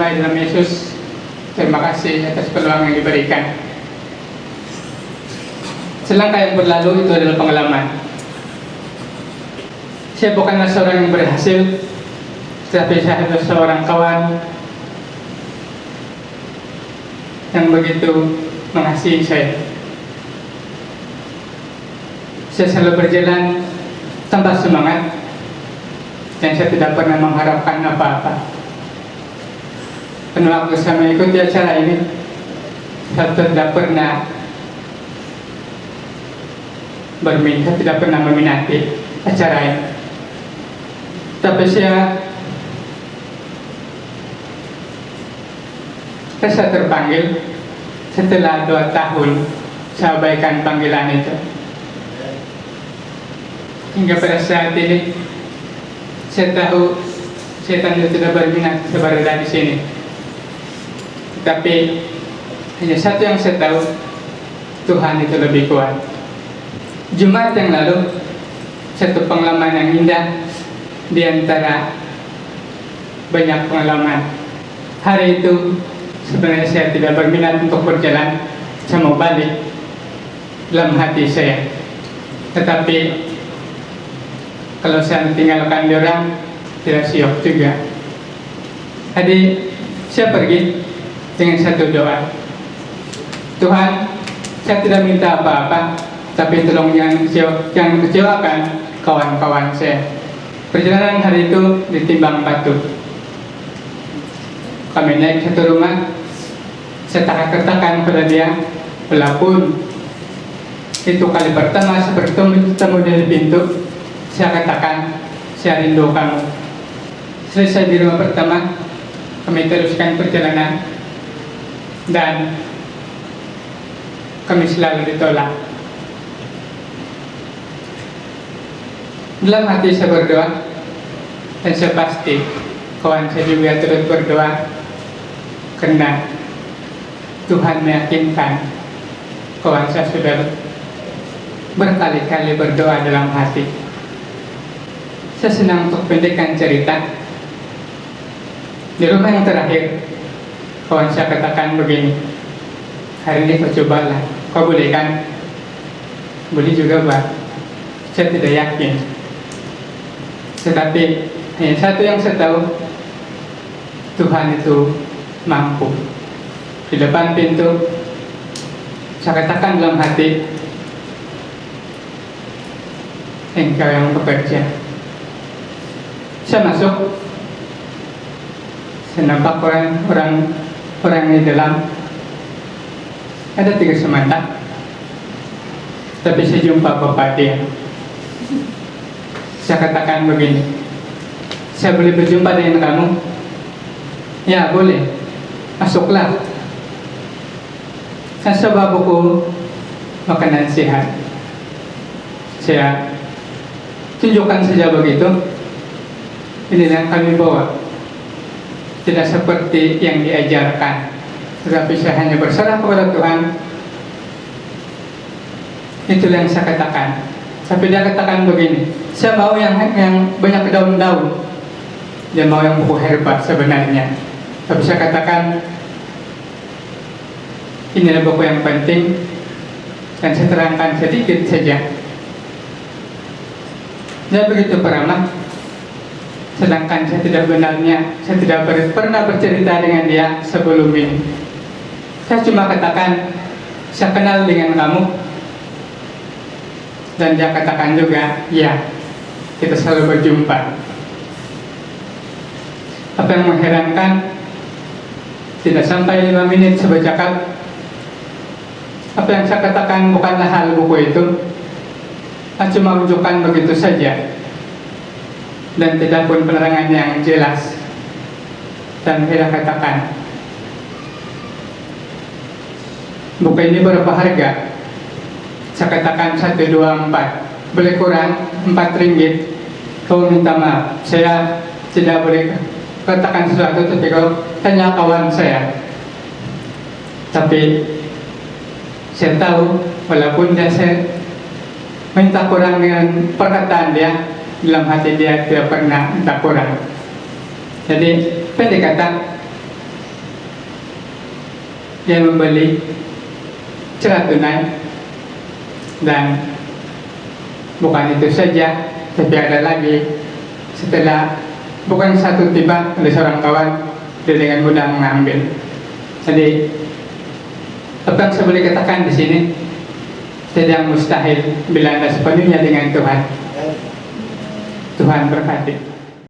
Tuhan dalam Yesus, terima kasih atas peluang yang diberikan. Selangkah yang berlalu itu adalah pengalaman. Saya bukanlah seorang yang berhasil, tetapi saya adalah seorang kawan yang begitu mengasihi saya. Saya selalu berjalan tanpa semangat, dan saya tidak pernah mengharapkan apa-apa. Dan waktu saya mengikuti acara ini, saya tidak pernah berminat, tidak pernah meminati acara ini. Tapi saya terpanggil setelah 2 tahun saya abaikan panggilan itu. Hingga pada saat ini saya tahu setan itu tidak berminat saya berada di sini. Tetapi hanya satu yang saya tahu, Tuhan itu lebih kuat. Jumat yang lalu, satu pengalaman yang indah di antara banyak pengalaman. Hari itu sebenarnya saya tidak berminat untuk berjalan, saya mau balik dalam hati saya. Tetapi kalau saya tinggalkan orang, tidak siap juga. Jadi saya pergi dengan satu doa. Tuhan, saya tidak minta apa-apa, tapi tolong jangan kecewakan kawan-kawan saya. Perjalanan hari itu ditimbang batu. Kami naik satu rumah, saya katakan kepada dia, walaupun itu kali pertama saya bertemu di pintu, saya katakan, saya rindu kamu. Selesai di rumah pertama, kami teruskan perjalanan, dan kami selalu ditolak. Dalam hati saya berdoa, dan saya pasti kawan saya juga terus berdoa, karena Tuhan meyakinkan kawan saya sudah berkali-kali berdoa dalam hati. Saya senang untuk pendekkan cerita. Di rumah yang terakhir, kawan saya katakan begini, hari ini kau cobalah, kau boleh kan? Boleh juga, Pak. Saya tidak yakin. Tetapi hanya satu yang saya tahu, Tuhan itu mampu. Di depan pintu, saya katakan dalam hati, Engkau yang bekerja. Saya masuk, saya nampak orang di dalam. Ada 3 semata, tapi saya jumpa bapak dia. Saya katakan begini, saya boleh berjumpa dengan kamu? Ya boleh, masuklah. Saya coba buku makanan sehat. Saya tunjukkan saja begitu. Ini yang kami bawa. Tidak seperti yang diajarkan, tetapi saya hanya berserah kepada Tuhan. Itulah yang saya katakan. Tapi dia katakan begini, saya mau yang banyak daun-daun. Dia mau yang buku herbal sebenarnya. Tapi saya katakan, inilah buku yang penting, dan saya terangkan sedikit saja. Dia begitu peramah, sedangkan saya tidak pernah bercerita dengan dia sebelum ini. Saya cuma katakan, saya kenal dengan kamu. Dan dia katakan juga, ya, kita selalu berjumpa. Apa yang mengherankan, tidak sampai 5 menit saya bercakap. Apa yang saya katakan bukanlah hal buku itu, saya cuma rujukan begitu saja, dan tidak pun penerangan yang jelas. Dan dia katakan, buku ini berapa harga? Saya katakan 124, boleh kurang 4 ringgit. Kau minta maaf, saya tidak boleh katakan sesuatu, tapi kau tanya kawan saya. Tapi saya tahu, walaupun saya minta kurang dengan perkataan dia, dalam hati dia tidak pernah minta kurang. Jadi pendek kata, yang membeli secara tunai. Dan bukan itu saja, tapi ada lagi, setelah bukan satu tiba ada seorang kawan, dia dengan mudah mengambil. Jadi apa yang saya boleh katakan di sini, tidak mustahil bila Anda sepenuhnya dengan Tuhan. Tuhan berkati.